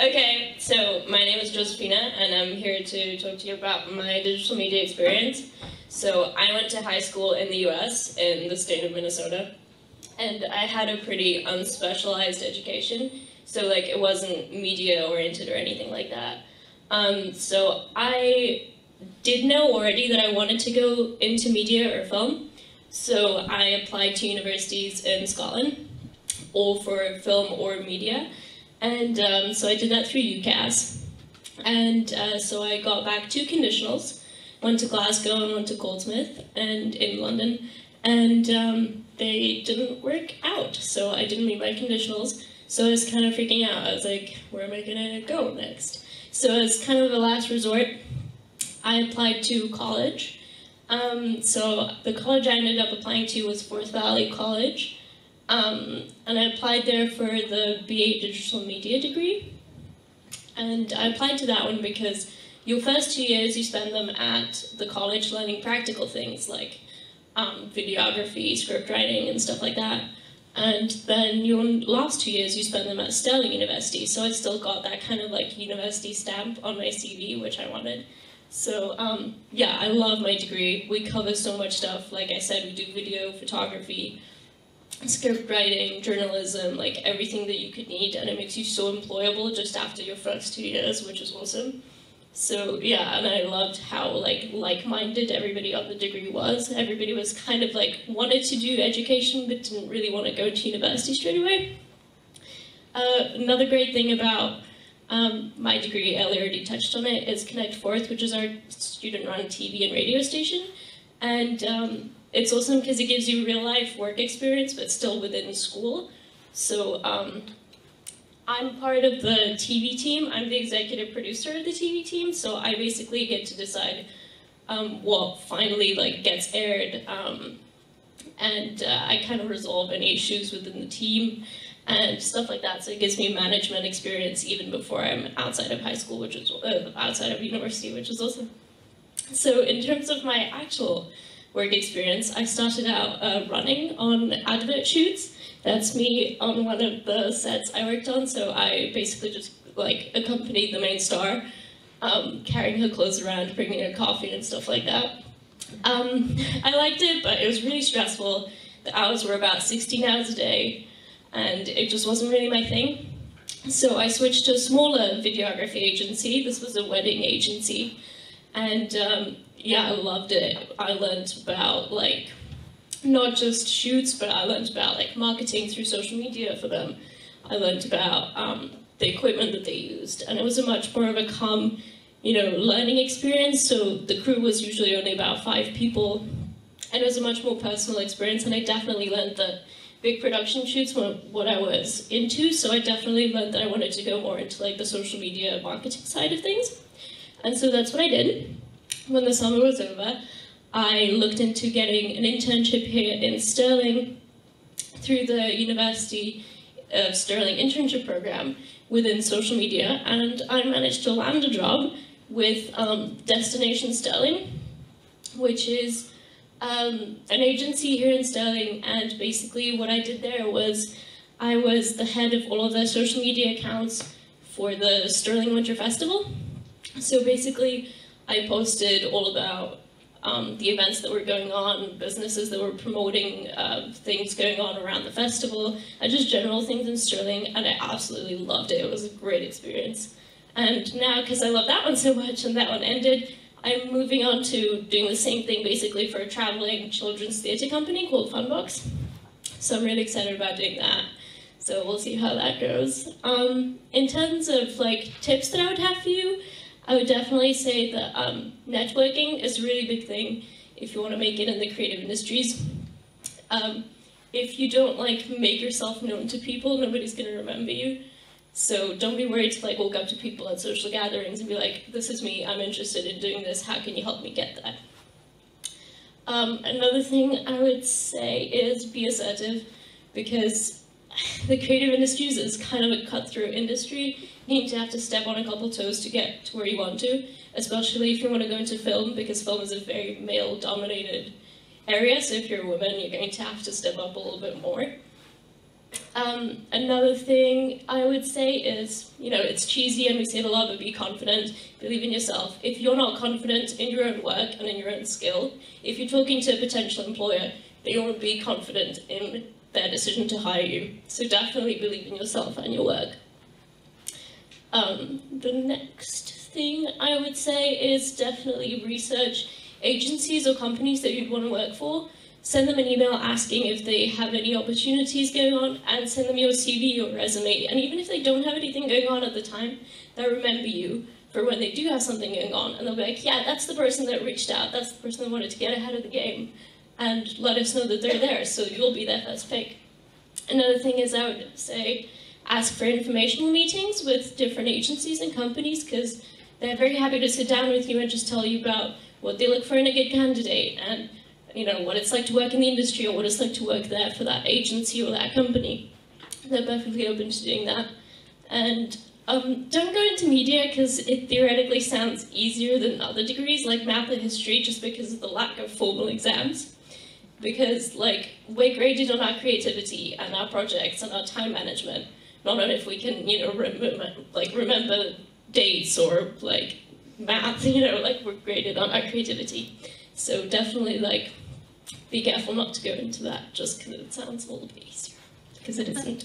Okay, so my name is Josefina, and I'm here to talk to you about my digital media experience. So I went to high school in the US, in the state of Minnesota, and I had a pretty unspecialized education, so like it wasn't media oriented or anything like that. So I did know already that I wanted to go into media or film, so I applied to universities in Scotland, all for film or media. And so I did that through UCAS. And so I got back 2 conditionals, went to Glasgow and went to Goldsmith and in London, and they didn't work out. So I didn't meet my conditionals. So I was kind of freaking out. I was like, where am I gonna go next? So as kind of a last resort, I applied to college. So the college I ended up applying to was Forth Valley College. And I applied there for the BA Digital Media degree. And I applied to that one because your first 2 years you spend them at the college learning practical things like videography, script writing, and stuff like that. And then your last 2 years you spend them at Stirling University. So I still got that kind of like university stamp on my CV, which I wanted. So yeah, I love my degree. We cover so much stuff. Like I said, we do video, photography, script writing, journalism, like everything that you could need, and it makes you so employable just after your first 2 years, which is awesome. So yeah, and I loved how like-minded everybody on the degree was. Everybody was kind of like wanted to do education but didn't really want to go to university straight away. Another great thing about my degree, Ellie already touched on it, is Connect Forth, which is our student-run TV and radio station. And it's awesome because it gives you real-life work experience, but still within school. So I'm part of the TV team. I'm the executive producer of the TV team, so I basically get to decide what finally gets aired, and I kind of resolve any issues within the team and stuff like that. So it gives me management experience even before I'm outside of high school, which is outside of university, which is awesome. So in terms of my actual work experience, I started out running on advert shoots. That's me on one of the sets I worked on, so I basically just accompanied the main star, carrying her clothes around, bringing her coffee and stuff like that. I liked it, but it was really stressful. The hours were about 16 hours a day, and it just wasn't really my thing. So I switched to a smaller videography agency. This was a wedding agency, and yeah, I loved it. I learned about not just shoots, but I learned about marketing through social media for them. I learned about the equipment that they used, and it was a much more of a calm, learning experience. So the crew was usually only about 5 people, and it was a much more personal experience. And I definitely learned that big production shoots were what I was into. So I definitely learned that I wanted to go more into the social media marketing side of things, and so that's what I did. When the summer was over, I looked into getting an internship here in Stirling through the University of Stirling internship program within social media, and I managed to land a job with Destination Stirling, which is an agency here in Stirling. And basically what I did there was I was the head of all of their social media accounts for the Stirling Winter Festival. So basically I posted all about the events that were going on, businesses that were promoting things going on around the festival, and just general things in Stirling, and I absolutely loved it. It was a great experience. And now, because I love that one so much and that one ended, I'm moving on to doing the same thing basically for a traveling children's theatre company called FUNBOX. So I'm really excited about doing that. So we'll see how that goes. In terms of tips that I would have for you, I would definitely say that networking is a really big thing if you want to make it in the creative industries. If you don't make yourself known to people, nobody's going to remember you. So don't be worried to walk up to people at social gatherings and be like, this is me, I'm interested in doing this, how can you help me get that? Another thing I would say is be assertive, because the creative industries is kind of a cutthroat industry. You need to have to step on a couple toes to get to where you want to, especially if you want to go into film, because film is a very male-dominated area. So if you're a woman, you're going to have to step up a little bit more. Another thing I would say is, it's cheesy and we say it a lot, but be confident, believe in yourself. If you're not confident in your own work and in your own skill, if you're talking to a potential employer, they want to be confident in their decision to hire you. So definitely believe in yourself and your work. The next thing I would say is definitely research agencies or companies that you'd want to work for. Send them an email asking if they have any opportunities going on, and send them your CV or resume. And even if they don't have anything going on at the time, they'll remember you for when they do have something going on. And they'll be like, yeah, that's the person that reached out. That's the person that wanted to get ahead of the game. And let us know that they're there, so you'll be their first pick. Another thing is I would say ask for informational meetings with different agencies and companies, because they're very happy to sit down with you and just tell you about what they look for in a good candidate, and what it's like to work in the industry, or what it's like to work there for that agency or that company. They're perfectly open to doing that. And don't go into media, because it theoretically sounds easier than other degrees like math or history, just because of the lack of formal exams. Because we're graded on our creativity and our projects and our time management, not on if we can remember dates or math. We're graded on our creativity. So definitely be careful not to go into that just because it sounds a little bit easier, because it isn't.